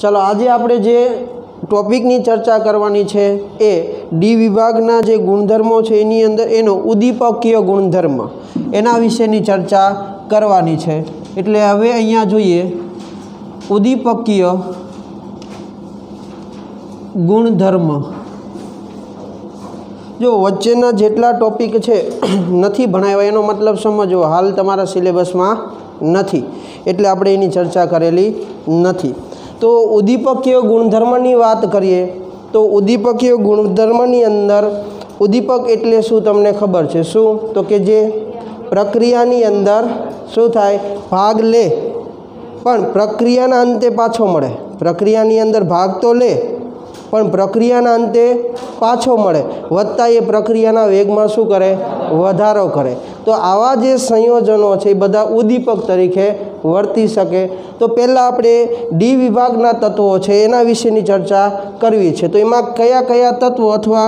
चलो आज आपणे जे टॉपिकनी चर्चा करवानी छे ए डी विभागना जे गुणधर्मो छे एनी अंदर एनो उद्दीपकीय गुणधर्म एना विशेनी चर्चा करवानी छे। एटले हवे अहींया जोईए उद्दीपकीय गुणधर्म। जो वच्चेना जेटला टॉपिक छे नथी भणाव्या एनो मतलब समजो हाल तमारा सिलेबसमां नथी एटले आपणे एनी चर्चा करेली नथी। तो उद्दीपकीय गुणधर्मनी वात करीए तो उद्दीपकीय गुणधर्मनी अंदर उद्दीपक एटले शुं तमने खबर छे? शुं तो के जे प्रक्रियानी अंदर शुं थाय भाग ले पण प्रक्रियाना अंते पाछो मळे। प्रक्रियानी अंदर भाग तो ले पण प्रक्रियाना अंते पाछो मळे वत्ता ए प्रक्रियाना वेगमां शुं करे? वधारो करे। तो आवा जे संयोजनो छे बधा उद्दीपक तरीके वर्ती सके। तो पहला आपणे डी विभागना तत्वो छे एना विशेनी चर्चा करवी छे। तो एमां कया कया तत्वो अथवा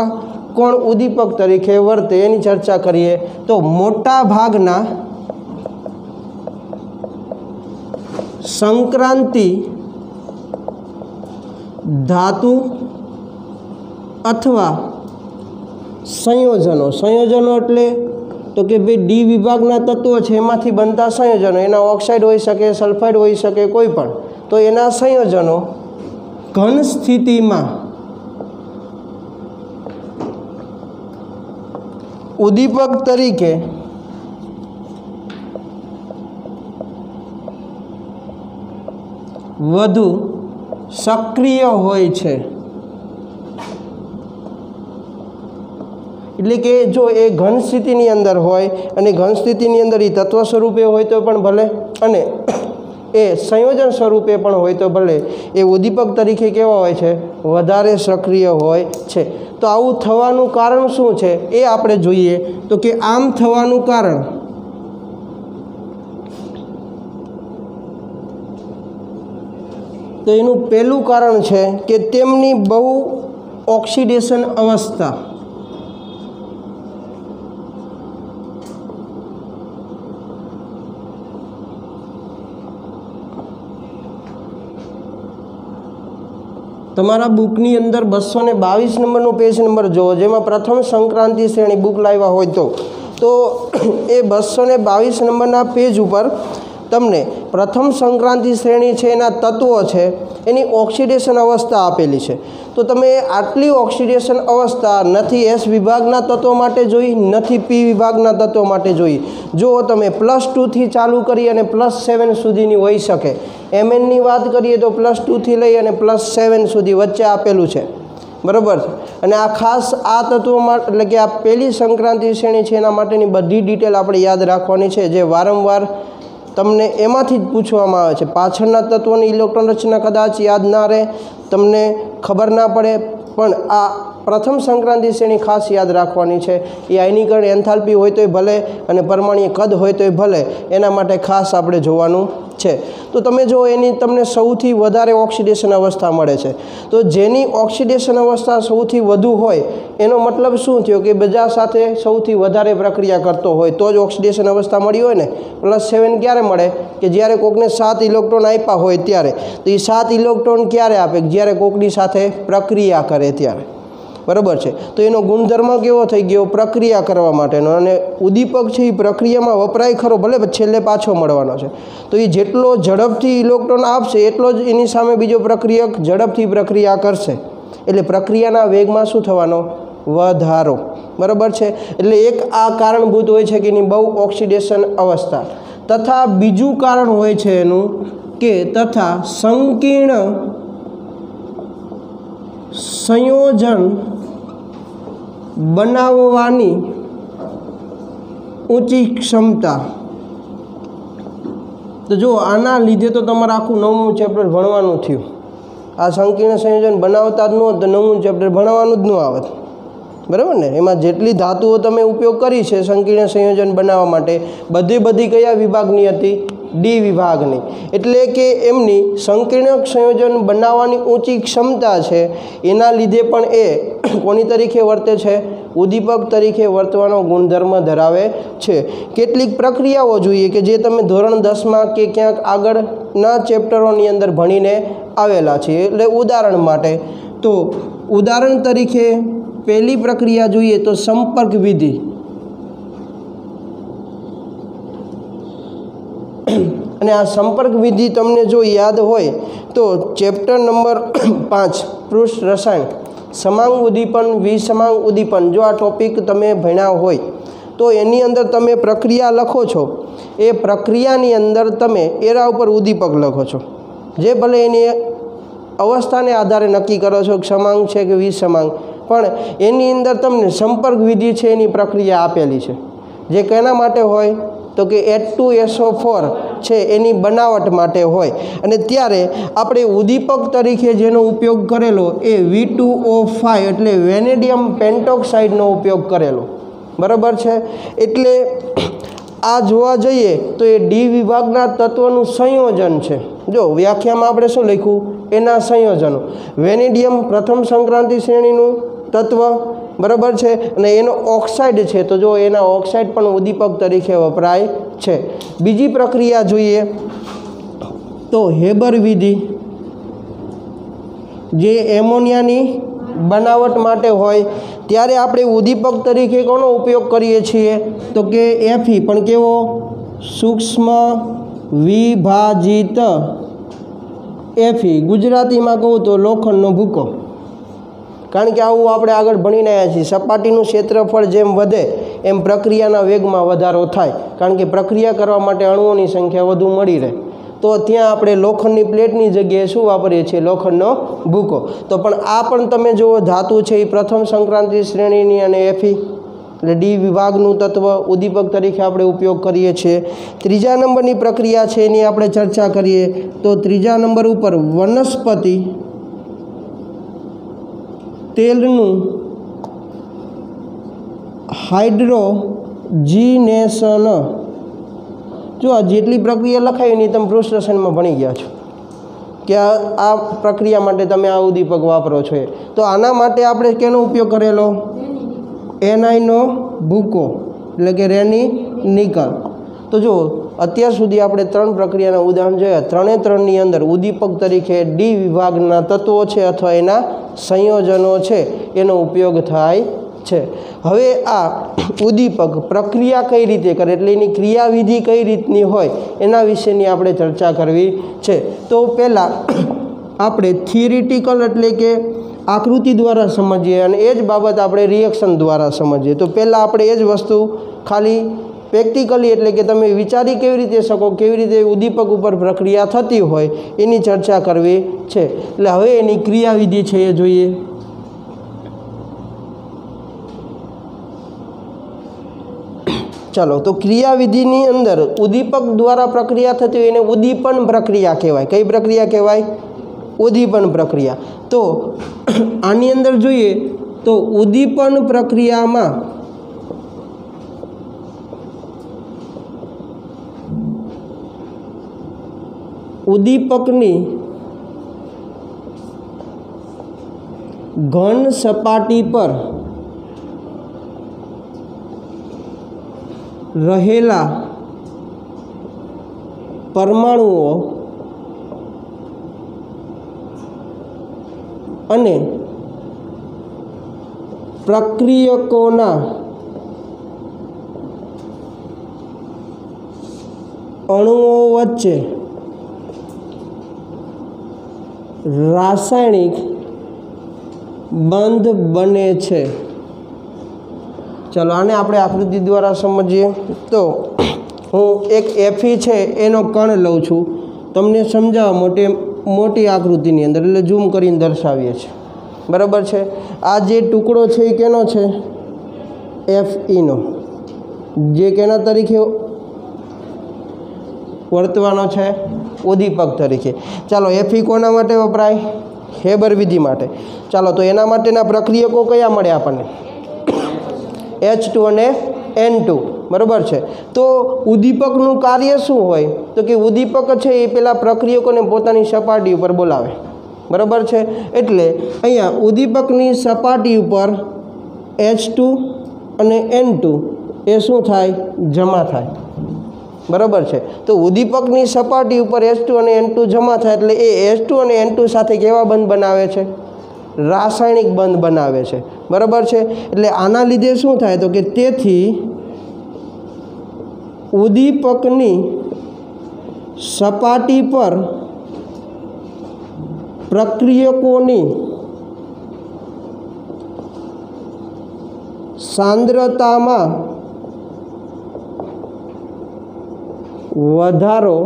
कोण उद्दीपक तरीके वर्ते एनी चर्चा करीए। तो मोटा भागना संक्रांति धातु अथवा संयोजनो। संयोजनो एटले तो कि भाई डी विभागना तत्वों है एमांथी बनता संयोजनों एना ऑक्साइड होई सके सल्फाइड होई सके कोई पण तो एना संयोजनों घन स्थिति में उद्दीपक तरीके वधु सक्रिय होय छे। એટલે કે જો એ ઘન સ્થિતિની અંદર હોય અને ઘન સ્થિતિની અંદર એ તત્વ સ્વરૂપે હોય તો પણ ભલે અને એ સંયોજન સ્વરૂપે પણ હોય તો ભલે એ ઉદ્દીપક તરીકે કેવા હોય છે? વધારે સક્રિય હોય છે। તો આવું થવાનું કારણ શું છે એ આપણે જોઈએ તો કે આમ થવાનું કારણ તો એનું પહેલું કારણ છે કે તેમની બહુ ઓક્સિડેશન અવસ્થા। तमारा बुकनी अंदर 222 नंबरનું पेज नंबर जो जेमां प्रथम संक्रांति श्रेणी बुक लाव्या होय तो ए 222 नंबरना पेज पर तमने प्रथम संक्रांति श्रेणी है एना तत्वों है एनी ऑक्सिडेशन अवस्था आपेली है। तो तमे आटली ऑक्सिडेशन अवस्था नथी एस विभागना तत्वों माटे जोई नथी पी विभागना तत्वों माटे जोई। जो तमे +2 थी चालू करी अने +7 सुधीनी होई सके। एमएन नी बात करिए तो +2 थी लई अने +7 सुधी वच्चे आपेलू है बराबर। अने आ खास आ तत्वों माटे एटले के आ पहली संक्रांति श्रेणी है एना माटेनी बधी डिटेल आपणे याद राखवानी छे जे वारंवार तमने एमांथी ज पूछवामां आवे छे। पाछळना तत्वोनी इलेक्ट्रॉन रचना कदाच याद ना रहे तमने खबर ना पड़े पण आ प्रथम संक्रांति श्रेणी खास याद राखवानी छे। ए आयनीकरण एन्थाल्पी होय तोय भले अने परमाणुय कद होय तोय भले एना माटे खास आपणे जोवानुं छे। तो तमे जो एनी तमने सौथी वधारे ऑक्सिडेशन अवस्था मळे छे तो जेनी ऑक्सिडेशन अवस्था सौथी वधु होय एनो मतलब शुं थयो के बीजा साथे सौथी वधारे प्रक्रिया करतो होय तो ज ऑक्सिडेशन अवस्था मळी होय ने। +7 क्यारे मळे के ज्यारे कोकने 7 इलेक्ट्रॉन आप्या होय त्यारे। तो ए 7 इलेक्ट्रॉन क्यारे आपे? ज्यारे कोकनी साथे प्रक्रिया करे त्यारे बराबर है। तो एनो गुणधर्म केवो थई गयो? प्रक्रिया करवा माटेनो। अने उद्दीपक छे प्रक्रियामां वपराय खरो भले छेल्ले पाछो मळवानो छे। तो ये जेटलो झड़पथी इलेक्ट्रॉन आपशे एटलो ज एनी सामे बीजो प्रक्रियक झड़पथी प्रक्रिया करशे एटले प्रक्रियाना वेगमां शुं थवानो? वधारो बराबर है। एटले एक आ कारणभूत होय छे के एनी बहु ऑक्सिडेशन अवस्था। तथा बीजू कारण होय छे एनुं के तथा संकीर्ण संयोजन बनाववानी ऊंची क्षमता। तो जो आना लीधे तो तमारे आखू 9मुं चेप्टर भणवानुं थयुं। आ संकीर्ण संयोजन बनावता ज न होत तो 9मुं चेप्टर भणवानुं ज न आवत बराबर ने। एमां जेटली धातुओ तमे उपयोग करी छे संकीर्ण संयोजन बनाववा माटे बधी कया विभागनी हती? डी विभागनी। एटले के एमनी संकीर्ण संयोजन बनाववानी ऊंची क्षमता है एना लीधे पण ए कोनी तरीके वर्ते छे? ઉદ્દીપક તરીકે વર્તવાનો ગુણધર્મ ધરાવે છે। કેટલીક પ્રક્રિયાઓ જોઈએ કે જે તમે ધોરણ 10માં કે ક્યાંક આગળના ચેપ્ટરોની અંદર ભણીને આવેલા છે। એટલે ઉદાહરણ માટે તો ઉદાહરણ તરીકે પહેલી પ્રક્રિયા જોઈએ તો સંપર્ક વિધિ। અને આ સંપર્ક વિધિ તમને જો યાદ હોય તો ચેપ્ટર નંબર 5 પૃષ્ઠ રસાયણ સમાંગ ઉદ્દીપન વિસમાંગ ઉદ્દીપન જો આ ટોપિક તમે ભણ્યા હોય તો એની અંદર તમે પ્રક્રિયા લખો છો, એ પ્રક્રિયાની અંદર તમે એના ઉપર ઉદ્દીપક લખો છો, જે ભલે એની અવસ્થાને આધારે નક્કી કરો છો કે સમાંગ છે કે વિસમાંગ, પણ એની અંદર તમને સંપર્ક વિધિ છે એની પ્રક્રિયા આપેલી છે, જે કેના માટે હોય તો કે H2SO4 છે એની બનાવટ માટે હોય। અને ત્યારે આપણે ઉદ્દીપક તરીકે જેનો ઉપયોગ કરેલો એ V2O5 એટલે વેનેડિયમ પેન્ટોક્સાઇડનો ઉપયોગ કરેલો, બરાબર છે। એટલે આ જોવા જઈએ તો એ ડી વિભાગના તત્વનું સંયોજન છે। જો વ્યાખ્યામાં આપણે શું લખ્યું, એના સંયોજનો, વેનેડિયમ પ્રથમ સંક્રાંતિ શ્રેણીનું તત્વ, બરાબર છે, અને એનો ઓક્સાઇડ છે તો જો એના ઓક્સાઇડ પણ ઉદ્દીપક તરીકે વપરાય છે। બીજી પ્રક્રિયા જોઈએ તો હેબર વિધિ, જે એમોનિયાની બનાવટ માટે હોય ત્યારે આપણે ઉદ્દીપક તરીકે કોનો ઉપયોગ કરીએ છીએ તો કે Fe, પણ કેવો, સૂક્ષ્મ વિભાજિત Fe, ગુજરાતીમાં કહું તો લોખંડનો ભૂકો। કારણ કે આવું આપણે આગળ ભણીને આવ્યા છીએ, સપાટીનું ક્ષેત્રફળ જેમ વધે એમ પ્રક્રિયાના વેગમાં વધારો થાય, કારણ કે પ્રક્રિયા કરવા માટે અણુઓની સંખ્યા વધુ મળી રહે, તો ત્યાં આપણે લોખંડની પ્લેટની જગ્યાએ શું વાપરીએ છીએ, લોખંડનો ભૂકો। તો પણ આ પણ તમે જુઓ ધાતુ છે એ પ્રથમ સંક્રાંતિ શ્રેણીની અને Fe એટલે ડી વિભાગનું તત્વ ઉદ્દીપક તરીકે આપણે ઉપયોગ કરીએ છીએ। ત્રીજા નંબરની પ્રક્રિયા છે એની આપણે ચર્ચા કરીએ તો ત્રીજા નંબર ઉપર વનસ્પતિ તેલનું હાઇડ્રોજીનેશન। જો આ જેટલી પ્રક્રિયા લખાય એની તમે પૃષ્ઠ રસાયણમાં ભણી ગયા છો કે આ પ્રક્રિયા માટે તમે આ ઉદ્દીપક વાપરો છો। તો આના માટે આપણે કેનો ઉપયોગ કરેલો, એનઆઈનો ભૂકો એટલે કે રેની નિકલ। તો જો અત્યાર સુધી આપણે 3 પ્રક્રિયાના ઉદાહરણ જોયા, ત્રણે ત્રણની અંદર ઉદ્દીપક તરીકે ડી વિભાગના તત્વો છે અથવા એના સંયોજનો છે એનો ઉપયોગ થાય છે। હવે આ ઉદ્દીપક પ્રક્રિયા કઈ રીતે કરે એટલે એની ક્રિયાવિધિ કઈ રીતની હોય એના વિશેની આપણે ચર્ચા કરવી છે। તો પહેલાં આપણે થિયરિટિકલ એટલે કે આકૃતિ દ્વારા સમજીએ અને એ જ બાબત આપણે રિએક્શન દ્વારા સમજીએ। તો પહેલાં આપણે એ જ વસ્તુ ખાલી પ્રેક્ટિકલી એટલે કે તમે વિચારી કેવી રીતે શકો, કેવી રીતે ઉદ્દીપક ઉપર પ્રક્રિયા થતી હોય એની ચર્ચા કરવી છે। એટલે હવે એની ક્રિયાવિધિ છે એ જોઈએ। ચાલો, તો ક્રિયાવિધિની અંદર ઉદ્દીપક દ્વારા પ્રક્રિયા થતી હોય એને ઉદ્દીપન પ્રક્રિયા કહેવાય। કઈ પ્રક્રિયા કહેવાય, ઉદ્દીપન પ્રક્રિયા। તો આની અંદર જોઈએ તો ઉદ્દીપન પ્રક્રિયામાં ઉદ્દીપકની ઘન સપાટી પર રહેલા પરમાણુઓ અને પ્રક્રિયકોના અણુઓ વચ્ચે રાસાયણિક બંધ બને છે। ચાલો આને આપણે આકૃતિ દ્વારા સમજીએ। તો હું એક Fe છે એનો કણ લઉં છું, તમને સમજાવવા મોટી આકૃતિની અંદર એટલે ઝૂમ કરીને દર્શાવીએ છીએ, બરાબર છે। આ જે ટુકડો છે એ કેનો છે, Feનો, જે કેના તરીકે વર્તવાનો છે, ઉદ્દીપક તરીકે। ચાલો Fe કોના માટે વપરાય, હેબર વિધિ માટે। ચાલો તો એના માટેના પ્રક્રિયકો કયા મળે આપણને, H2 અને N2, બરાબર છે। તો ઉદ્દીપકનું કાર્ય શું હોય તો કે ઉદ્દીપક છે એ પેલા પ્રક્રિયકોને પોતાની સપાટી ઉપર બોલાવે, બરાબર છે। એટલે અહીંયા ઉદ્દીપકની સપાટી ઉપર H2 અને N2 એ શું થાય? જમા થાય, બરાબર છે। તો ઉદ્દીપકની સપાટી ઉપર H2 અને N2 જમા થાય એટલે એ H2 અને N2 સાથે કેવા બંધ બનાવે છે? રાસાયણિક બંધ બનાવે છે, બરાબર છે। એટલે આના લીધે શું થાય તો કે તેથી ઉદ્દીપકની સપાટી પર પ્રક્રિયકોની સાંદ્રતામાં વધારો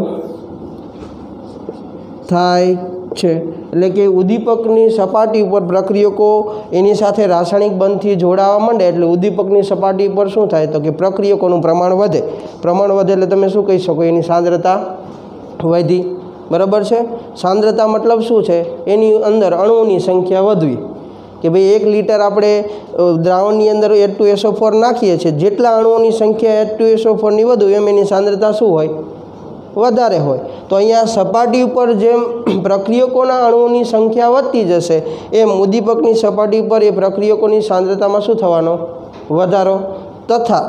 થાય છે। એટલે કે ઉદ્દીપકની સપાટી ઉપર પ્રક્રિયકો એની સાથે રાસાયણિક બંધથી જોડાવા માંડે એટલે ઉદ્દીપકની સપાટી પર શું થાય તો કે પ્રક્રિયકોનું પ્રમાણ વધે। પ્રમાણ વધે એટલે તમે શું કહી શકો? એની સાંદ્રતા વધી, બરાબર છે। સાંદ્રતા મતલબ શું છે? એની અંદર અણુઓની સંખ્યા વધવી, કે ભાઈ 1 લિટર આપણે દ્રાવણની અંદર H2SO4 નાખીએ છીએ, જેટલા અણુઓની સંખ્યા H2SO4ની વધુ એમ એની સાંદ્રતા શું હોય? વધારે હોય। તો અહીંયા સપાટી ઉપર જેમ પ્રક્રિયકોના અણુઓની સંખ્યા વધતી જશે એમ ઉદ્દીપકની સપાટી પર એ પ્રક્રિયકોની સાંદ્રતામાં શું થવાનો? વધારો। તથા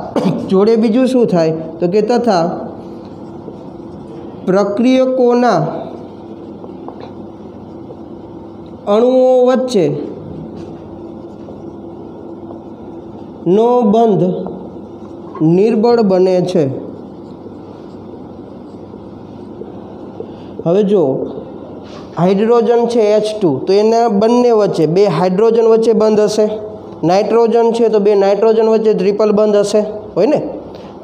જોડે બીજું શું થાય તો કે તથા પ્રક્રિયકોના અણુઓ વચ્ચે નો બંધ નિર્બળ બને છે। હવે જો હાઇડ્રોજન છે H2 તો એના બંને વચ્ચે 2 હાઇડ્રોજન વચ્ચે બંધ હશે, નાઇટ્રોજન છે તો 2 નાઇટ્રોજન વચ્ચે ટ્રિપલ બંધ હશે, હોય ને?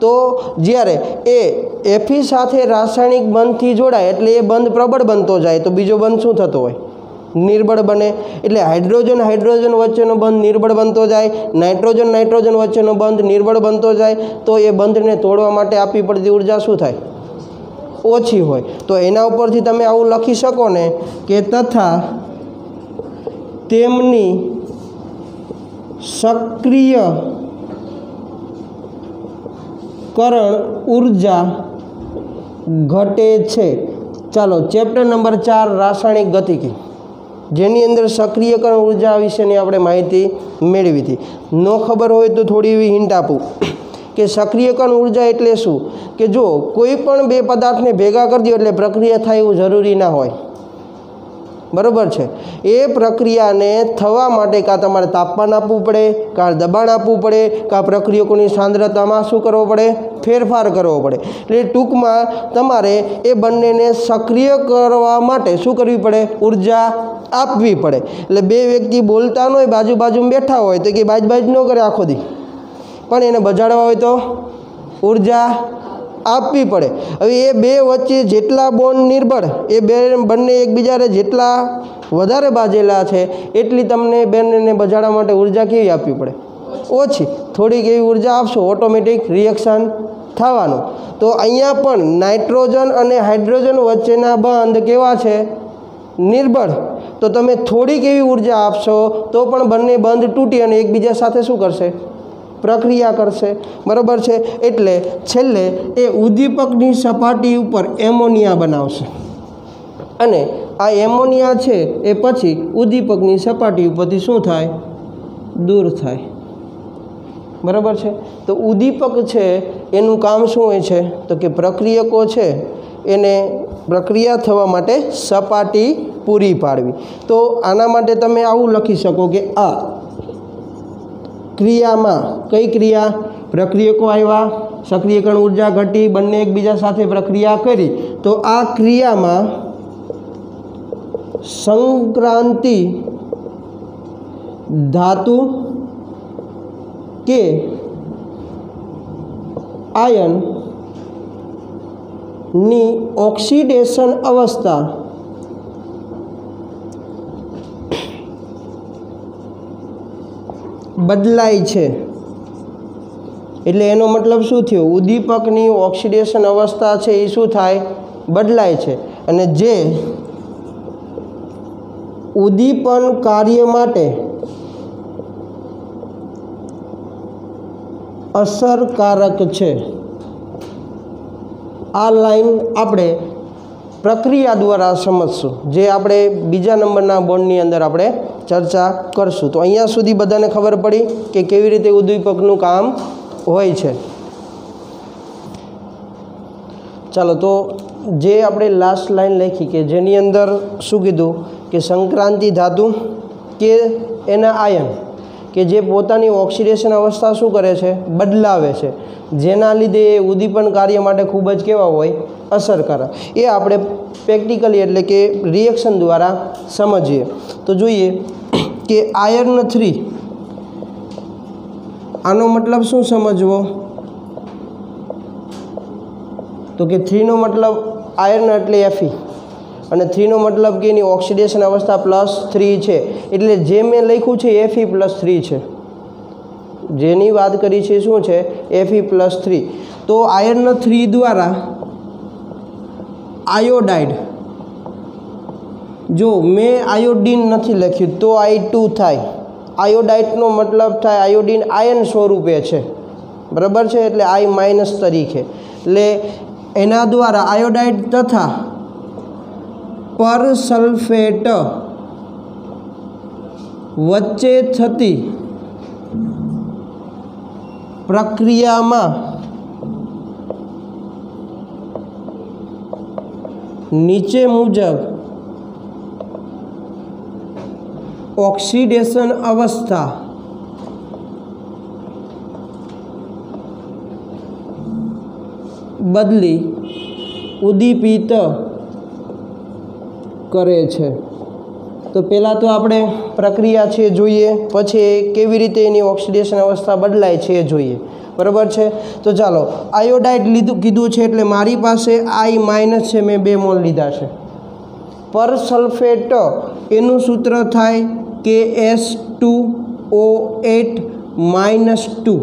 તો જ્યારે એ Fe સાથે રાસાયણિક બંધથી જોડાય એટલે એ બંધ પ્રબળ બનતો જાય તો બીજો બંધ શું થતો હોય? નિર્બળ બને। એટલે હાઇડ્રોજન હાઇડ્રોજન વચ્ચેનો બંધ નિર્બળ બનતો જાય, નાઇટ્રોજન નાઇટ્રોજન વચ્ચેનો બંધ નિર્બળ બનતો જાય, તો એ બંધને તોડવા માટે આપવી પડતી ઉર્જા શું થાય? ઓછી હોય। તો એના ઉપરથી તમે આવું લખી શકો ને કે તથા તેમની સક્રિયકરણ ઉર્જા ઘટે છે। ચાલો ચેપ્ટર નંબર 4 રાસાયણિક ગતિકી, જેની અંદર સક્રિયકરણ ઉર્જા વિશેની આપણે માહિતી મેળવી હતી। ન ખબર હોય તો થોડી એવી હિન્ટ આપું કે સક્રિયકરણ ઉર્જા એટલે શું? કે જો કોઈ પણ 2 પદાર્થને ભેગા કરી દો એટલે પ્રક્રિયા થાય એવું જરૂરી ના હોય, બરાબર છે। એ પ્રક્રિયાને થવા માટે કાં તમારે તાપમાન આપવું પડે, કાં દબાણ આપવું પડે, કાં પ્રક્રિયકોની સાંદ્રતામાં શું કરવો પડે? ફેરફાર કરવો પડે। એટલે ટૂંકમાં તમારે એ બંનેને સક્રિય કરવા માટે શું કરવી પડે? ઉર્જા આપવી પડે। એટલે 2 વ્યક્તિ બોલતા ન હોય, બાજુમાં બેઠા હોય તો કે બાજ ન કરે આખો દી, પણ એને બજાડવા હોય તો ઉર્જા આપવી પડે। હવે એ 2 વચ્ચે જેટલા બોન્ડ નિર્બળ, એ બંને એકબીજાને જેટલા વધારે બાજેલા છે એટલી તમને બંનેને બજાડવા માટે ઉર્જા કેવી આપવી પડે? ઓછી। થોડીક એવી ઉર્જા આપશો ઓટોમેટિક રિએક્શન થવાનું। તો અહીંયા પણ નાઇટ્રોજન અને હાઇડ્રોજન વચ્ચેના બંધ કેવા છે? નિર્બળ। તો તમે થોડીક એવી ઉર્જા આપશો તો પણ બંને બંધ તૂટી અને એકબીજા સાથે શું કરશે? પ્રક્રિયા કરશે, બરાબર છે। એટલે છેલ્લે એ ઉદ્દીપકની સપાટી ઉપર એમોનિયા બનાવશે અને આ એમોનિયા છે એ પછી ઉદ્દીપકની સપાટી ઉપરથી શું થાય? દૂર થાય, બરાબર છે। તો ઉદ્દીપક છે એનું કામ શું હોય છે તો કે પ્રક્રિયકો છે એને પ્રક્રિયા થવા માટે સપાટી પૂરી પાડવી। તો આના માટે તમે આવું લખી શકો કે આ ક્રિયામાં કઈ ક્રિયા? પ્રક્રિયકો આવ્યા, સક્રિયકરણ ઉર્જા ઘટી, બંને એકબીજા સાથે પ્રક્રિયા કરી, તો આ ક્રિયામાં સંક્રાંતિ ધાતુ કે આયન ની ઓક્સિડેશન અવસ્થા બદલાય છે। એટલે એનો મતલબ શું થયો? ઉદ્દીપકની ઓક્સિડેશન અવસ્થા છે એ શું થાય? બદલાય છે। અને જે ઉદ્દીપન કાર્ય માટે અસરકારક છે। આ લાઈન આપણે પ્રક્રિયા દ્વારા સમજશું, જે આપણે બીજા નંબરના બોર્ડની અંદર આપણે ચર્ચા કરશું. તો અહીંયા સુધી બધાને ખબર પડી કે કેવી રીતે ઉદ્દીપકનું કામ હોય છે. ચાલો, તો જે આપણે લાસ્ટ લાઈન લખી કે જેની અંદર શું કીધું કે સંક્રાંતિ ધાતુ કે એના આયન કે જે પોતાની ઓક્સિડેશન અવસ્થા શું કરે છે, બદલાવે છે, જેના લીધે એ ઉદ્દીપન કાર્ય માટે ખૂબ જ કેવા હોય, અસરકારક. એ આપણે પ્રેક્ટિકલી એટલે કે રિએક્શન દ્વારા સમજીએ. તો જોઈએ કે આયર્ન 3, આનો મતલબ શું સમજવો? તો કે 3નો મતલબ આયર્ન એટલે Fe અને 3નો મતલબ કે એની ઓક્સિડેશન અવસ્થા +3 છે. એટલે જે મેં લખ્યું છે Fe+3 છે, જેની વાત કરી છે શું છે, Fe+3. તો આયર્ન 3 દ્વારા આયોડાઇડ, જો મેં આયોડીન નથી લખ્યું તો I2 થાય. આયોડાઇડનો મતલબ થાય આયોડીન આયન સ્વરૂપે છે, બરાબર છે, એટલે I- તરીકે. એટલે એના દ્વારા આયોડાઇડ તથા પરસલ્ફેટ વચ્ચે થતી પ્રક્રિયામાં નીચે મુજબ ઓક્સિડેશન અવસ્થા બદલી ઉદ્દીપિત કરે છે. તો પહેલાં તો આપણે પ્રક્રિયા છે જોઈએ, પછી કેવી રીતે એની ઓક્સિડેશન અવસ્થા બદલાય છે એ જોઈએ, બરાબર છે. તો ચાલો, આયોડાઇડ કીધું છે એટલે મારી પાસે I- છે, મેં 2 મોલ લીધા છે. પરસલ્ફેટ એનું સૂત્ર થાય KS2O8 -2.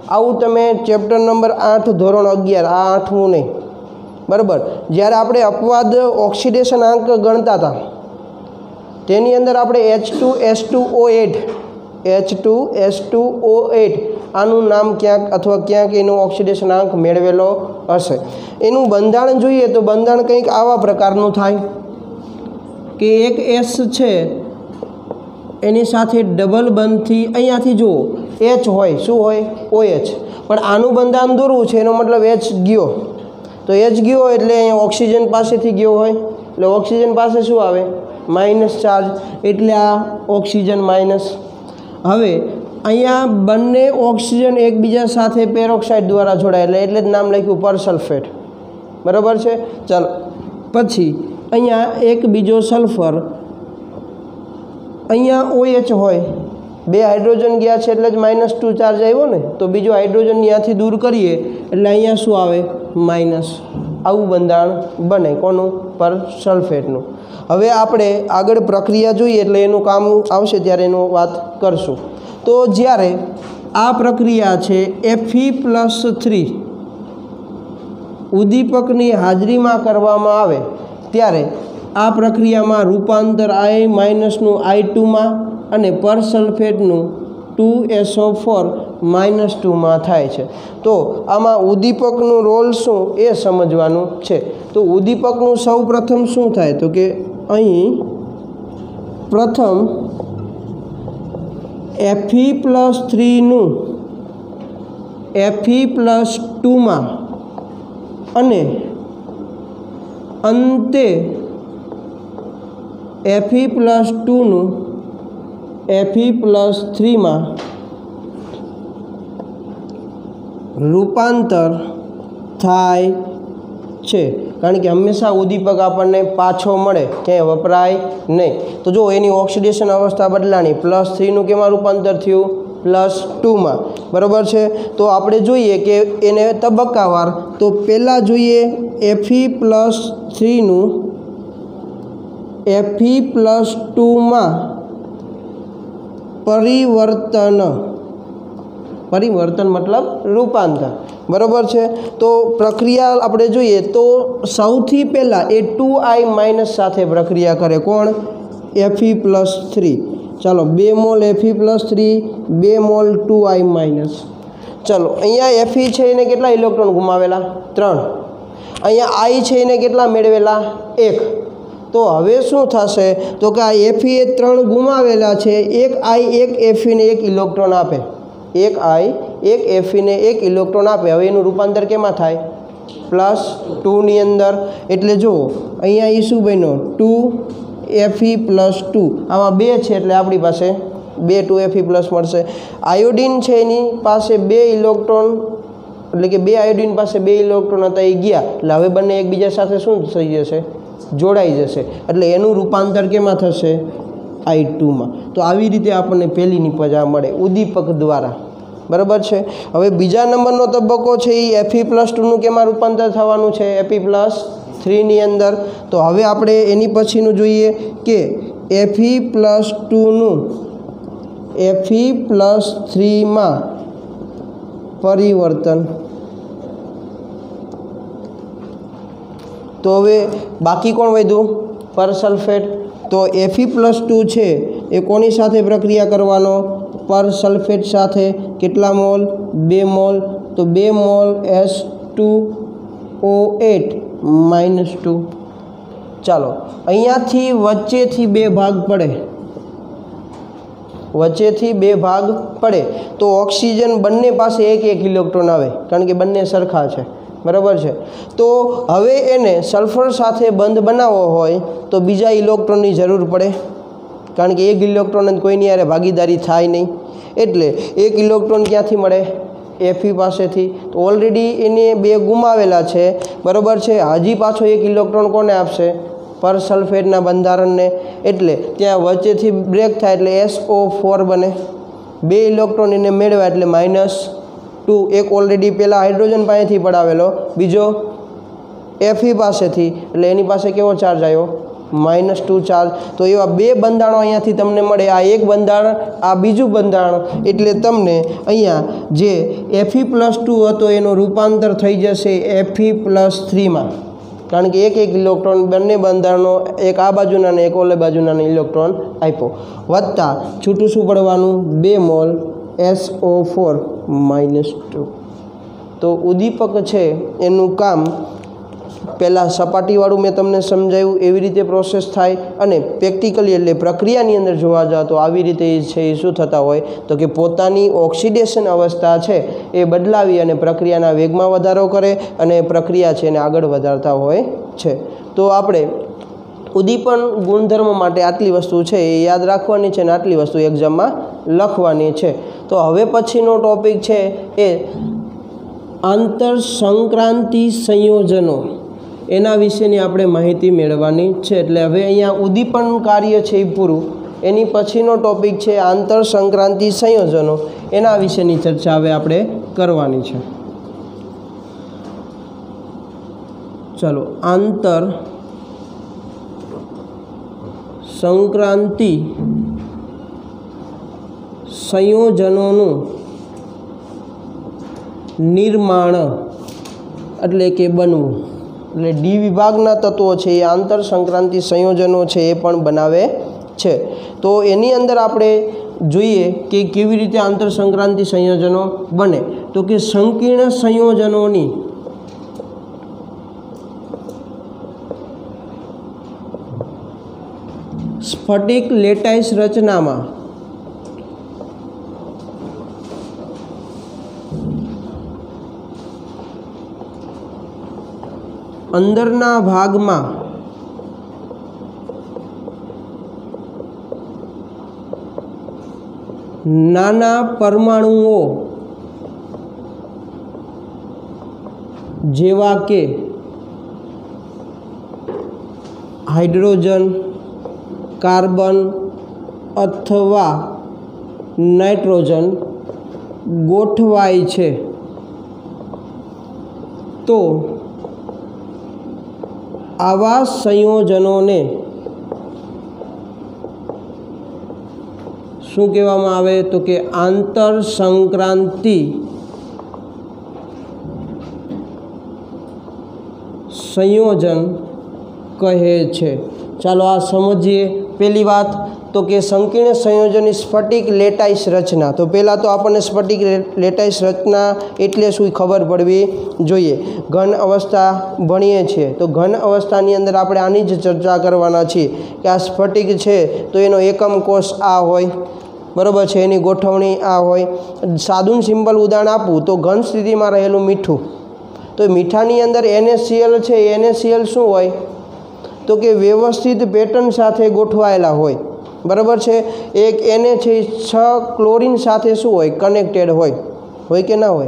આવું તમે ચેપ્ટર નંબર 8 ધોરણ 11, આ 8મું નહીં, બરાબર. જ્યારે આપણે અપવાદ ઓક્સિડેશન આંક ગણતા હતા તેની અંદર આપણે H2S2O8 આનું નામ ક્યાંક અથવા ક્યાંક એનું ઓક્સિડેશન આંક મેળવેલો હશે. એનું બંધારણ જોઈએ તો બંધારણ કંઈક આવા પ્રકારનું થાય કે એક S છે એની સાથે ડબલ બંધથી અહીંયાથી જુઓ H હોય, શું હોય, OH. પણ આનું બંધારણ દોરવું છે, એનો મતલબ H ગયો, તો H ગયો એટલે અહીંયા ઓક્સિજન પાસેથી ગયો હોય, એટલે ઓક્સિજન પાસે શું આવે, માઇનસ ચાર્જ, એટલે આ ઓક્સિજન માઇનસ. હવે અહીંયા બંને ઓક્સિજન એકબીજા સાથે પેરોક્સાઇડ દ્વારા જોડાયેલા, એટલે જ નામ લખ્યું પરસલ્ફેટ, બરાબર છે. ચાલો, પછી અહીંયા એક બીજો સલ્ફર, અહીંયા OH હોય, 2 હાઇડ્રોજન ગયા છે એટલે જ -2 ચાર્જ આવ્યો ને, તો બીજો હાઇડ્રોજન ત્યાંથી દૂર કરીએ એટલે અહીંયા શું આવે, માઇનસ. આવું બંધારણ બને, કોનું, પરસલ્ફેટનું. હવે આપણે આગળ પ્રક્રિયા જોઈએ એટલે એનું કામ આવશે ત્યારે એનું વાત કરશું. તો જ્યારે આ પ્રક્રિયા છે Fe+3 ઉદ્દીપકની હાજરીમાં કરવામાં આવે ત્યારે આ પ્રક્રિયામાં રૂપાંતર I- નું I2માં અને પરસલ્ફેટનું 2SO4 -2માં થાય છે. તો આમાં ઉદ્દીપકનું રોલ શું એ સમજવાનું છે. તો ઉદ્દીપકનું સૌ પ્રથમ શું થાય, તો કે અહીં પ્રથમ Fe+3નું Fe+2માં અને અંતે Fe+2નું Fe+3માં રૂપાંતર થાય છે. કારણ કે હંમેશા ઉદ્દીપક આપણને પાછો મળે, ક્યાંય વપરાય નહીં. તો જો એની ઓક્સિડેશન અવસ્થા બદલાણી, +3નું કેમાં રૂપાંતર થયું, +2માં, બરાબર છે. તો આપણે જોઈએ કે એને તબક્કાવાર, તો પહેલાં જોઈએ Fe+3નું Fe+2માં પરિવર્તન મતલબ રૂપાંતર, બરાબર છે. તો પ્રક્રિયા આપણે જોઈએ તો સૌથી પહેલાં એ 2I- સાથે પ્રક્રિયા કરે, કોણ, Fe+3. ચાલો, 2 મોલ Fe+3, 2 મોલ 2I-. ચાલો, અહીંયા Fe છે એને કેટલા ઇલેક્ટ્રોન ગુમાવેલા, 3. અહીંયા I છે એને કેટલા મેળવેલા, 1. तो हवे शुं थशे तो कि आ Fe ए 3 गुमावेला छे, एक I एक Fe ने 1 इलेक्ट्रॉन आपे, एक I एक Fe ने 1 इलेक्ट्रॉन आपे। हवे एनुं रूपांतर केमां थाय +2 ની અંદર, એટલે જો અહીંયા એ શું બન્યો 2Fe + 2, આમાં 2 છે એટલે આપણી પાસે 2 2Fe પ્લસ મળશે। આયોડિન છે એની પાસે 2 ઇલેક્ટ્રોન, એટલે કે 2 આયોડિન પાસે 2 ઇલેક્ટ્રોન હતા એ ગયા, એટલે હવે બંને એકબીજા સાથે શું થઈ જશે જોડાઈ જશે, એટલે એનું રૂપાંતર કેમાં થશે I2 માં। તો આવી રીતે આપણને પહેલી નિપજ આ મળે ઉદ્દીપક દ્વારા, બરાબર છે। હવે બીજા નંબરનો તબક્કો છે એ Fe + 2 નું કેમાં રૂપાંતર થવાનું છે Fe + 3 ની અંદર। તો હવે આપણે એની પછીનું જોઈએ કે Fe + 2 નું Fe + 3 માં પરિવર્તન। તો હવે બાકી કોણ વધ્યું પરસલ્ફેટ। તો Fe + 2 છે એ કોની સાથે પ્રક્રિયા કરવાનો પરસલ્ફેટ સાથે, કેટલા મોલ 2 મોલ, તો 2 મોલ H2O8 -2। ચાલો અહીંયાથી વચ્ચેથી 2 ભાગ પડે, વચ્ચેથી 2 ભાગ પડે તો ઓક્સિજન બંને પાસે 1 ઇલેક્ટ્રોન આવે, કારણ કે બંને સરખા છે, બરાબર છે। તો હવે એને સલ્ફર સાથે બંધ બનાવવો હોય તો બીજા ઇલેક્ટ્રોનની જરૂર પડે, કારણ કે 1 ઇલેક્ટ્રોન કોઈની હારે ભાગીદારી થાય નહીં, એટલે 1 ઇલેક્ટ્રોન ક્યાંથી મળે Fe પાસેથી। તો ઓલરેડી એને 2 ગુમાવેલા છે, બરાબર છે। હજી પાછો 1 ઇલેક્ટ્રોન કોને આપશે પરસલ્ફેટના બંધારણને, એટલે ત્યાં વચ્ચેથી બ્રેક થાય એટલે SO4 બને, 2 ઇલેક્ટ્રોન એને મેળવ્યા એટલે -2, એક ઓલરેડી પહેલાં હાઇડ્રોજન પાસેથી પડાવેલો, બીજો Fe પાસેથી, એટલે એની પાસે કેવો ચાર્જ આવ્યો -2 ચાર્જ। તો એવા 2 બંધારણો અહીંયાથી તમને મળે, આ એક બંધારણ આ બીજું બંધારણ, એટલે તમને અહીંયા જે Fe + 2 હતો એનું રૂપાંતર થઈ જશે Fe + 3 માં, કારણ કે 1 ઇલેક્ટ્રોન બંને બંધારણો, એક આ બાજુના ને એક ઓલે બાજુના ઇલેક્ટ્રોન આપ્યો, વત્તા છૂટું શું પડવાનું 2 મોલ SO4 -2। તો ઉદ્દીપક છે એનું કામ પહેલાં સપાટીવાળું મેં તમને સમજાવ્યું એવી રીતે પ્રોસેસ થાય, અને પ્રેક્ટિકલી એટલે પ્રક્રિયાની અંદર જોવા જાઓ તો આવી રીતે છે એ શું થતા હોય તો કે પોતાની ઓક્સિડેશન અવસ્થા છે એ બદલાવી અને પ્રક્રિયાના વેગમાં વધારો કરે અને પ્રક્રિયા છે એને આગળ વધારતા હોય છે। તો આપણે ઉદ્દીપન ગુણધર્મ માટે આટલી વસ્તુ છે એ યાદ રાખવાની છે અને આટલી વસ્તુ એક્ઝામમાં લખવાની છે। તો હવે પછીનો ટોપિક છે એ આંતર સંક્રાંતિ સંયોજનો, એના વિશેની આપણે માહિતી મેળવવાની છે। એટલે હવે અહીંયા ઉદ્દીપન કાર્ય છે એ પૂરું, એની પછીનો ટોપિક છે આંતર સંક્રાંતિ સંયોજનો, એના વિશેની ચર્ચા હવે આપણે કરવાની છે। ચાલો આંતર સંક્રાંતિ સંયોજનોનું નિર્માણ એટલે કે બનવું, એટલે ડી વિભાગના તત્વો છે એ આંતર સંક્રાંતિ સંયોજનો છે એ પણ બનાવે છે। તો એની અંદર આપણે જોઈએ કે કેવી રીતે આંતર સંક્રાંતિ સંયોજનો બને, તો કે સંકીર્ણ સંયોજનોની સ્ફટિક લેટાઇસ રચનામાં અંદરના ભાગમાં નાના પરમાણુઓ જેવા કે હાઇડ્રોજન, કાર્બન અથવા નાઇટ્રોજન ગોઠવાય છે। તો આવા સંયોજનોને શું કહેવામાં આવે તો કે આંતર સંક્રાંતિ સંયોજન કહે છે। ચાલો આ સમજીએ। પહેલી વાત तो कि संकीर्ण संयोजन स्फटिक लेटाइस रचना। तो पहला तो आपने स्फटिक लेटाइस रचना एटले शुं खबर पड़वी जोईए। घन अवस्था भणीए छीए तो घन अवस्थानी अंदर आपणे आनी ज चर्चा करवाना छीए कि आ स्फटिक छे तो एनो एकम कोष आ होय, बराबर है, एनी गोठवणी आ होय। सादुं सिम्पल उदाहरण आपूँ तो घन स्थिति में रहेलुं मीठुं, तो मीठानी अंदर NaCl है। NaCl शुं होय तो कि व्यवस्थित पेटर्न साथे गोठवायेला होय, बराबर है। एक Na छे 6 क्लोरीन साथे शुं होय कनेक्टेड होय के ना होय,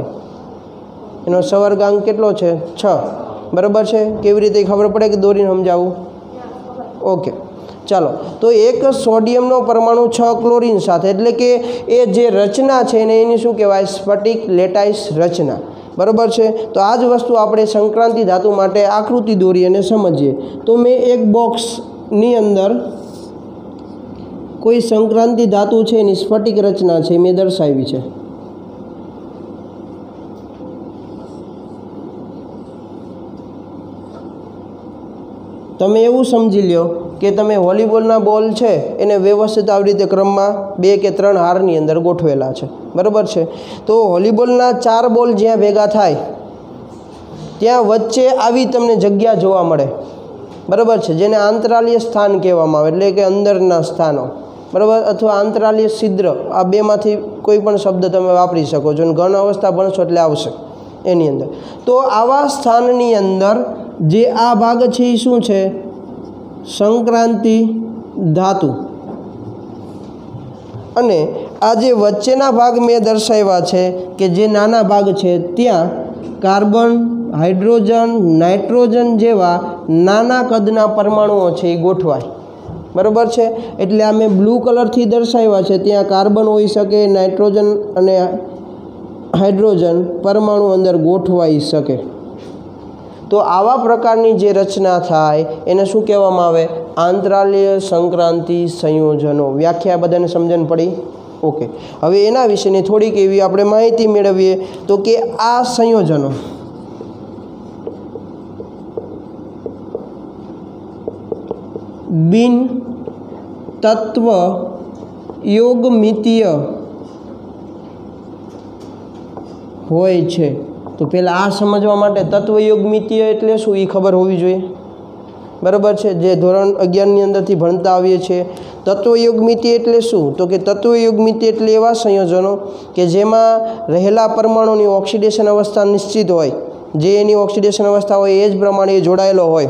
एनो सवर्गांक केटलो छे 6, बराबर है। केवी रीते खबर पड़े कि दोरीने समजावुं? ओके चालो, तो एक सोडियमनो परमाणु 6 क्लोरीन साथे एटले के ए जे रचना छे एनी शुं कहेवाय स्फटिक लेटाइस रचना, बराबर है। तो आज वस्तु आपणे संक्रांति धातु माटे आकृति दोरी अने समझीए। तो मैं एक बॉक्स नी अंदर कोई संक्रांति धातु छे एनी स्फटिक रचना छे मैं दर्शावी छे। तमे एवुं समझी लो कि तमे वॉलीबॉलना बॉल छे एने व्यवस्थित आ रीते क्रममां 2 के 3 हाરની अंदर गोठवेला छे, बराबर है। तो वॉलीबॉलना 4 बॉल ज्यां भेगा थाय त्यां वच्चे आवी तमने जग्या जोवा मळे, बराबर है, जेने आंतरालीय स्थान कहेवामां आवे, एटले के अंदरना स्थानो, बराबर, अथवा आंतरालीय छिद्र, आ बेमांथी कोई पण शब्द तमे वापरी शको छो। घन अवस्था भणशो एटले आवशे एनी अंदर। तो आवा स्थाननी अंदर जे आ भाग छे ए शुं छे संक्रांति धातु, अने आ जे वच्चेना भाग में दर्शाव्या छे कि जे नाना भाग छे त्यां कार्बन, हाइड्रोजन, नाइट्रोजन जेवा नाना कदना परमाणुओ छे ए गोठवाय, बराबर है। एटले आ मैं ब्लू कलर थी दर्शाव्या छे त्यां कार्बन होई शके, नाइट्रोजन अने हाइड्रोजन परमाणु अंदर गोठवाई शके। तो आवा प्रकारनी जे रचना थाय एने शुं कहेवामां आवे? आंतरालीय संक्रांति संयोजनो। व्याख्या बधाने समजण पड़ी? ओके। हवे एना विशेनी थोड़ीक एवी आपणे माहिती मेळवीए तो कि आ संयोजनो बिन तत्व योगमितीय होय छे। तो पहला आ समझवा माटे तत्वयोगमितीय एटले शुं ई खबर होवी जोईए, बराबर है, जे धोरण 11 ની अंदरथी भणता आवीए छे। तत्वयोगमितीय एटले शुं तो कि तत्वयोगमितीय एटले एवा संयोजनो के जेमां रहेला परमाणुनी ऑक्सिडेशन अवस्था निश्चित होय, जे एनी ऑक्सिडेशन अवस्था होय ए ज प्रमाणे जोडायेलो होय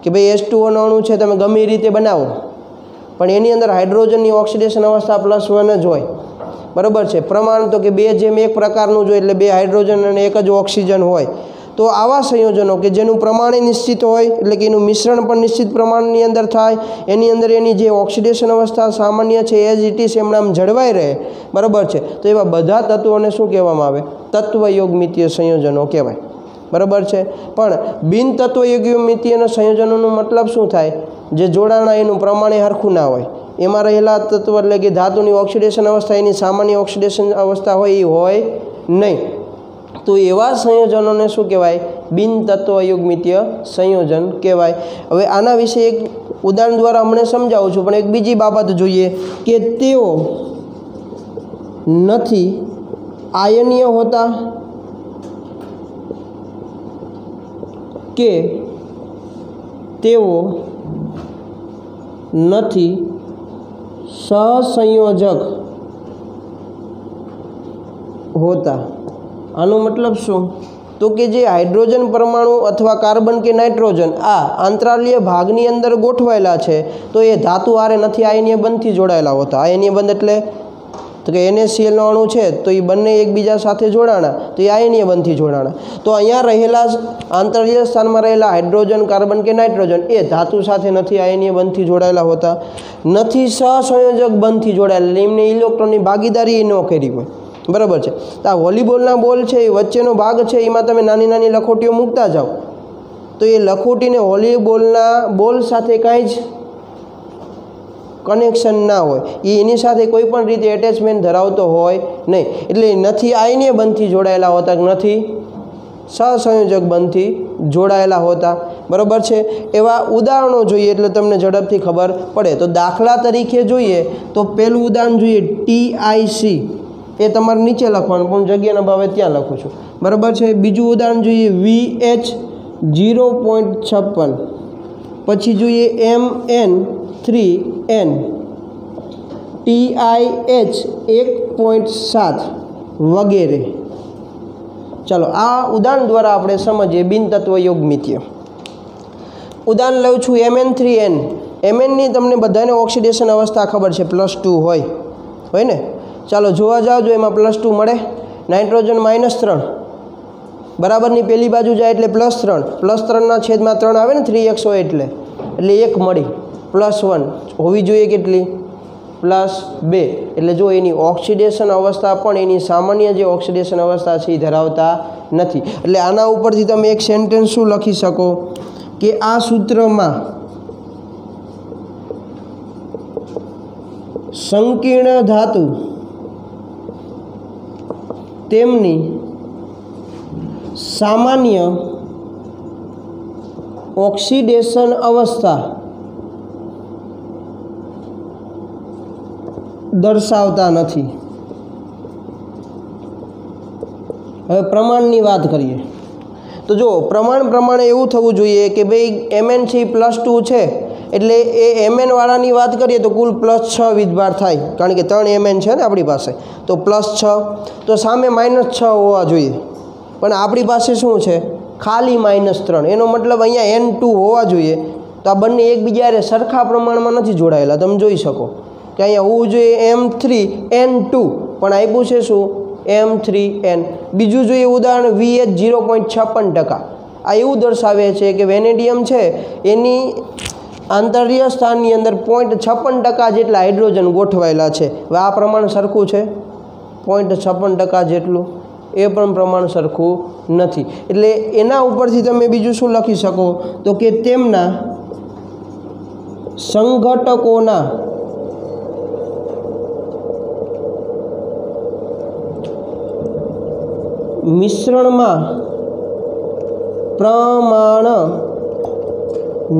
कि भाई H2O नो अणु छे तमे गमे रीते बनावो पण एनी अंदर हाइड्रोजननी ऑक्सिडेशन अवस्था +1 ज होय, बराबर है। प्रमाण तो कि 2:1 प्रकारनुं जो एटले 2 हाइड्रोजन अने 1 ज ऑक्सिजन होय। तो आवा संयोजनों के जेनुं प्रमाण निश्चित होय एटले कि एनुं मिश्रण पण निश्चित प्रमाणनी अंदर थाय, एनी अंदर एनी जे ऑक्सिडेशन अवस्था सामान्य छे एज इट इज एमनाम जळवाई रहे, बराबर है। तो एवा बधा तत्वोने शुं कहेवामां आवे? तत्वयोगमितीय संयोजनो कहेवाय, बराबर है। पण बिन तत्वयोगमितीय संयोजनों मतलब शुं थाय? जे जोडाणा एनुं प्रमाण हरखुं ना होय, एमां रहेला तत्व एटले कि धातुनी ऑक्सिडेशन अवस्था एनी सामान्य ऑक्सिडेशन अवस्था होय नहीं। तो एवा संयोजनों ने शुं कहेवाय? बिन तत्वयोगमितीय संयोजन कहेवाय। हवे आना विषे एक उदाहरण द्वारा हमने समजावुं छुं, पण एक बीजी बाबत जोईए कि तेओ नथी आयनीय होता के तेओ नथी सहसंयोजक होता। आनो मतलब शुं तो कि जे हाइड्रोजन परमाणु अथवा कार्बन के नाइट्रोजन आ आंतरालीय भागनी अंदर गोठवायेला छे तो ये धातु हारे नथी आयनीय बंधथी जोड़ायेला होता। आयनीय बंध एटले तो कि NaCl नो अणु छे तो ये बंने एकबीजा साथे जोड़ाणा तो ये आयनीय बंधथी जोड़ाणा। तो अहींया रहेला आंतरिक स्थान में रहेला हाइड्रोजन, कार्बन के नाइट्रोजन ए धातु साथे नथी आयनीय बंधथी जोड़ायेला होता, नथी सहसंयोजक बंधथी जोड़ायेला, एमने इलेक्ट्रॉननी भागीदारी न करी होय, बराबर है। तो आ वॉलीबॉलना बॉल है वच्चेनो भाग है एमां तमे नानी नानी लखोटीओ मूकता जाओ तो ये लखोटी ने वॉलीबॉलना बॉल साथे कांई ज कनेक्शन ना होय, एनी साथे कोईपण रीते एटेचमेंट धरावतो होय नहीं, एटले नथी आयनीय बंधथी जोड़ायेला होता, नथी सहसंयोजक बंधथी जोड़ायेला होता। બરાબર છે। એવા ઉદાહરણો જોઈએ એટલે તમને ઝડપથી ખબર પડે। તો દાખલા તરીકે જોઈએ તો પહેલું ઉદાહરણ જોઈએ TIC, એ તમારે નીચે લખવાનું પણ જગ્યાના ભાવે ત્યાં લખું છું, બરાબર છે। બીજું ઉદાહરણ જોઈએ VH 0.56, પછી જોઈએ MN3N, TIH 1.7 વગેરે। ચાલો આ ઉદાહરણ દ્વારા આપણે સમજીએ બિનતત્વ યોગમિતીય। ઉદાહરણ લઉં છું MN3N। MNની તમને બધાને ઓક્સિડેશન અવસ્થા ખબર છે, +2 હોય ને। ચાલો જોવા જાઓ જો એમાં +2 મળે। નાઇટ્રોજન -3 બરાબરની પેલી બાજુ જાય એટલે +3, +3 છેદમાં 3 આવે ને 3x હોય એટલે 1 મળી, +1 હોવી જોઈએ કેટલી +2, એટલે જો એની ઓક્સિડેશન અવસ્થા પણ એની સામાન્ય જે ઓક્સિડેશન અવસ્થા છે એ ધરાવતા નથી। એટલે આના ઉપરથી તમે એક સેન્ટેન્સ શું લખી શકો કે આ સૂત્રમાં સંકીર્ણ ધાતુ તેમની સામાન્ય ઓક્સિડેશન અવસ્થા દર્શાવતા નથી। હવે પ્રમાણની વાત કરીએ તો જો પ્રમાણે એવું થવું જોઈએ કે ભાઈ Mn છે +2 છે એટલે એ Mn વાળાની વાત કરીએ તો કુલ +6 વીજભાર થાય, કારણ કે 3 Mn છે ને આપણી પાસે, તો +6 તો સામે -6 હોવા જોઈએ, પણ આપણી પાસે શું છે ખાલી -3, એનો મતલબ અહીંયા N2 હોવા જોઈએ। તો આ બંને એકબીજા સરખા પ્રમાણમાં નથી જોડાયેલા, તમે જોઈ શકો કે અહીંયા હોવું જોઈએ M3N2 પણ આપ્યું છે શું M3N। બીજું જોઈએ ઉદાહરણ VH 0.56%, આ એવું દર્શાવે છે કે વેનેડિયમ છે એની આંતરિય સ્થાનની અંદર 0.56% જેટલા હાઇડ્રોજન ગોઠવાયેલા છે। હવે આ પ્રમાણ સરખું છે 0.56% જેટલું, એ પણ પ્રમાણ સરખું નથી। એટલે એના ઉપરથી તમે બીજું શું લખી શકો તો કે તેમના સંઘટકોના મિશ્રણમાં પ્રમાણ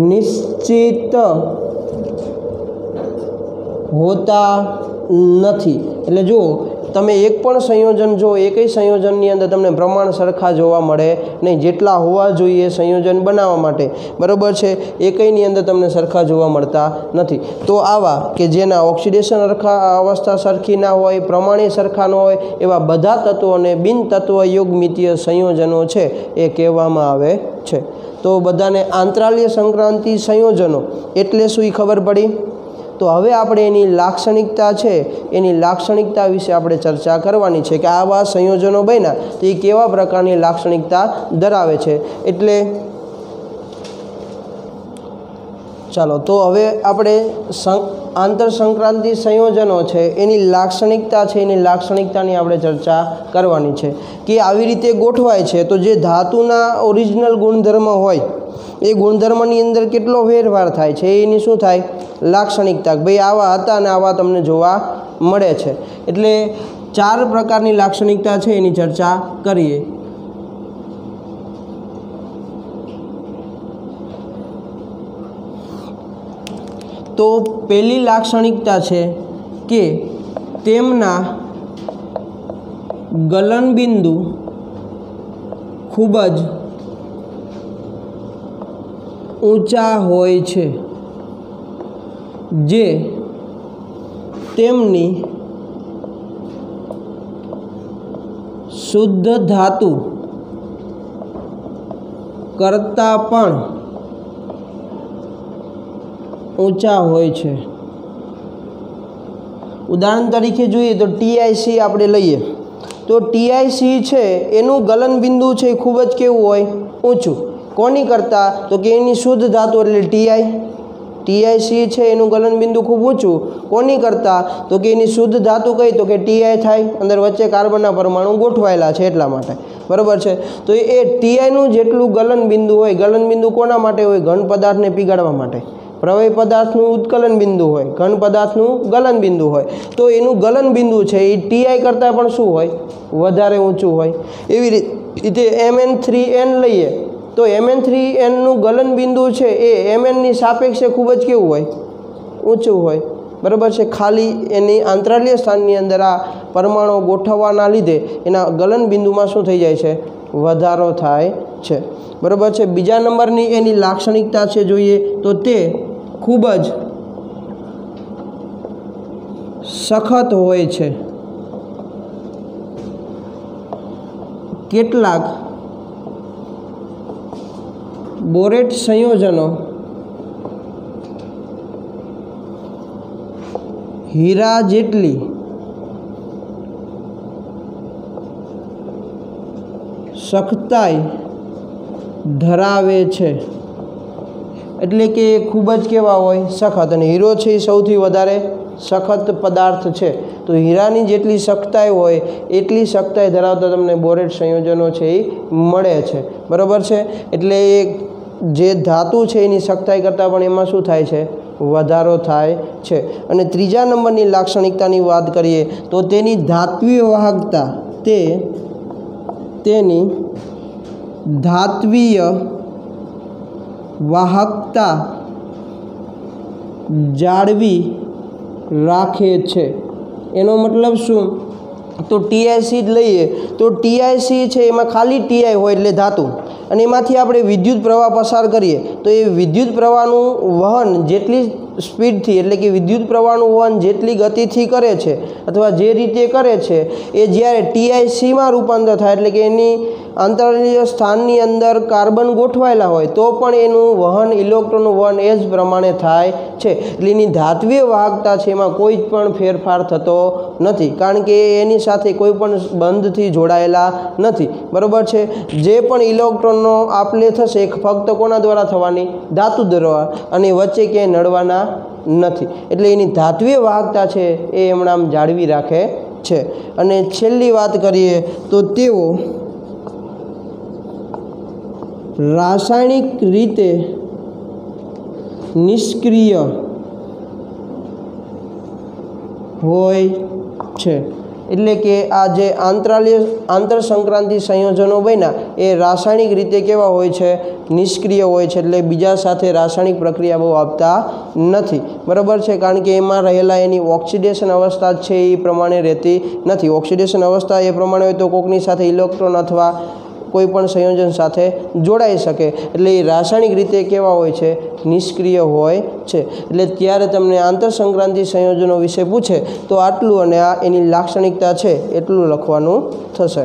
નિશ્ચિત હોતા નથી। એટલે જુઓ તમે એક પણ સંયોજન જો એકય સંયોજનની અંદર તમને પ્રમાણ સરખા જોવા મળે નહીં, જેટલા હોવા જોઈએ સંયોજન બનાવવા માટે, બરાબર છે, એકયની અંદર તમને સરખા જોવા મળતા નથી। તો આવા કે જેના ઓક્સિડેશન અવસ્થા સરખી ના હોય, પ્રમાણે સરખા ન હોય, એવા બધા તત્વોને બિનતત્વ યોગમિતીય સંયોજનો છે એ કહેવામાં આવે છે। તો બધાને આંતરાલીય સંક્રાંતિ સંયોજનો એટલે શું એ ખબર પડી। તો હવે આપણે એની લાક્ષણિકતા છે, એની લાક્ષણિકતા વિશે આપણે ચર્ચા કરવાની છે કે આવા સંયોજનો બન્યા તો એ કેવા પ્રકારની લાક્ષણિકતા ધરાવે છે। એટલે ચાલો તો હવે આપણે આંતર સંક્રાંતિ સંયોજનો છે એની લાક્ષણિકતા છે, એની લાક્ષણિકતાની આપણે ચર્ચા કરવાની છે કે આવી રીતે ગોઠવાય છે તો જે ધાતુના ઓરિજિનલ ગુણધર્મ હોય એ ગુણધર્મની અંદર કેટલો ફેરફાર થાય છે એની શું થાય લાક્ષણિકતા, ભાઈ આવા હતા અને આવા તમને જોવા મળે છે। એટલે 4 પ્રકારની લાક્ષણિકતા છે એની ચર્ચા કરીએ। તો પહેલી લાક્ષણિકતા છે કે તેમના ગલનબિંદુ ખૂબ જ ઊંચા હોય છે, જે તેમની શુદ્ધ ધાતુ કરતાં પણ ઊંચા હોય છે। ઉદાહરણ તરીકે જોઈએ તો TIC આપણે લઈએ તો TIC છે એનું ગલનબિંદુ છે એ ખૂબ જ કેવું હોય ઊંચું, કોની કરતાં તો કે એની શુદ્ધ ધાતુ એટલે TIC છે એનું ગલનબિંદુ ખૂબ ઊંચું, કોની કરતાં તો કે એની શુદ્ધ ધાતુ કઈ તો કે TI થાય, અંદર વચ્ચે કાર્બનના પરમાણુ ગોઠવાયેલા છે એટલા માટે, બરાબર છે। તો એ TIનું જેટલું ગલનબિંદુ હોય, ગલનબિંદુ કોના માટે હોય ઘન પદાર્થને પીગાળવા માટે, પ્રવાહી પદાર્થનું ઉત્કલન બિંદુ હોય, ઘન પદાર્થનું ગલન બિંદુ હોય, તો એનું ગલન બિંદુ છે એ TI કરતાં પણ શું હોય વધારે ઊંચું હોય। એવી રીતે MN3N લઈએ તો Mn3Nનું ગલનબિંદુ છે એ Mnની સાપેક્ષે ખૂબ જ કેવું હોય, ઊંચું હોય, બરાબર છે. ખાલી એની આંતરાલીય સ્થાનની અંદર આ પરમાણુ ગોઠવવાના લીધે એના ગલનબિંદુમાં શું થઈ જાય છે, વધારો થાય છે, બરાબર છે. બીજા નંબરની એની લાક્ષણિકતા છે જોઈએ તો તે ખૂબ જ સખત હોય છે. કેટલાક બોરેટ સંયોજનો હીરા જેટલી સખતાઈ ધરાવે છે. એટલે કે ખૂબ જ કેવા હોય, સખત. અને હીરો છે એ સૌથી વધારે સખત પદાર્થ છે. તો હીરાની જેટલી સખતાઈ હોય એટલી સખતાઈ ધરાવતા તમને બોરેટ સંયોજનો છે એ મળે છે, બરાબર છે. એટલે એ જે ધાતુ છે એની સખતાઈ કરતાં પણ એમાં શું થાય છે, વધારો થાય છે. અને ત્રીજા નંબરની લાક્ષણિકતાની વાત કરીએ તો તેની ધાત્વીય વાહકતા, તેની ધાત્વીય વાહકતા જાળવી રાખે છે. એનો મતલબ શું, તો TiC જ લઈએ તો TiC છે એમાં ખાલી Ti હોય એટલે ધાતુ, અને એમાંથી આપણે વિદ્યુત પ્રવાહ પસાર કરીએ તો એ વિદ્યુત પ્રવાહનું વહન જેટલી સ્પીડથી, એટલે કે વિદ્યુત પ્રવાહનું વહન જેટલી ગતિથી કરે છે અથવા જે રીતે કરે છે એ જ્યારે TiCમાં રૂપાંતર થાય, એટલે કે એની આંતરાલીય સ્થાનની અંદર કાર્બન ગોઠવાયેલા હોય તો પણ એનું વહન, ઇલેક્ટ્રોનનું વહન એ જ પ્રમાણે થાય છે. એટલે એની ધાત્વીય વાહકતા છે એમાં કોઈ જ પણ ફેરફાર થતો નથી, કારણ કે એની સાથે કોઈ પણ બંધથી જોડાયેલા નથી, બરાબર છે. જે પણ ઇલેક્ટ્રોનનો આપલે થશે ફક્ત કોના દ્વારા થવાની, ધાતુ દ્વારા, અને વચ્ચે ક્યાંય નડવાના નથી. એટલે એની ધાત્વીય વાહકતા છે એ એમણે આમ જાળવી રાખે છે. અને છેલ્લી વાત કરીએ તો તેઓ રાસાયણિક રીતે નિષ્ક્રિય હોય છે. એટલે કે આ જે આંતરસંક્રાંતિ સંયોજનો બન્યા એ રાસાયણિક રીતે કેવા હોય છે, નિષ્ક્રિય હોય છે. એટલે બીજા સાથે રાસાયણિક પ્રક્રિયા બહુ આપતા નથી, બરાબર છે. કારણ કે એમાં રહેલા એની ઓક્સિડેશન અવસ્થા છે એ પ્રમાણે રહેતી નથી. ઓક્સિડેશન અવસ્થા એ પ્રમાણે હોય તો કોકની સાથે ઇલેક્ટ્રોન અથવા કોઈ પણ સંયોજન સાથે જોડાઈ શકે. એટલે એ રાસાયણિક રીતે કેવા હોય છે, નિષ્ક્રિય હોય છે. એટલે ત્યારે તમને આંતરસંક્રાંતિ સંયોજનો વિશે પૂછે તો આટલું અને આ એની લાક્ષણિકતા છે એટલું લખવાનું થશે.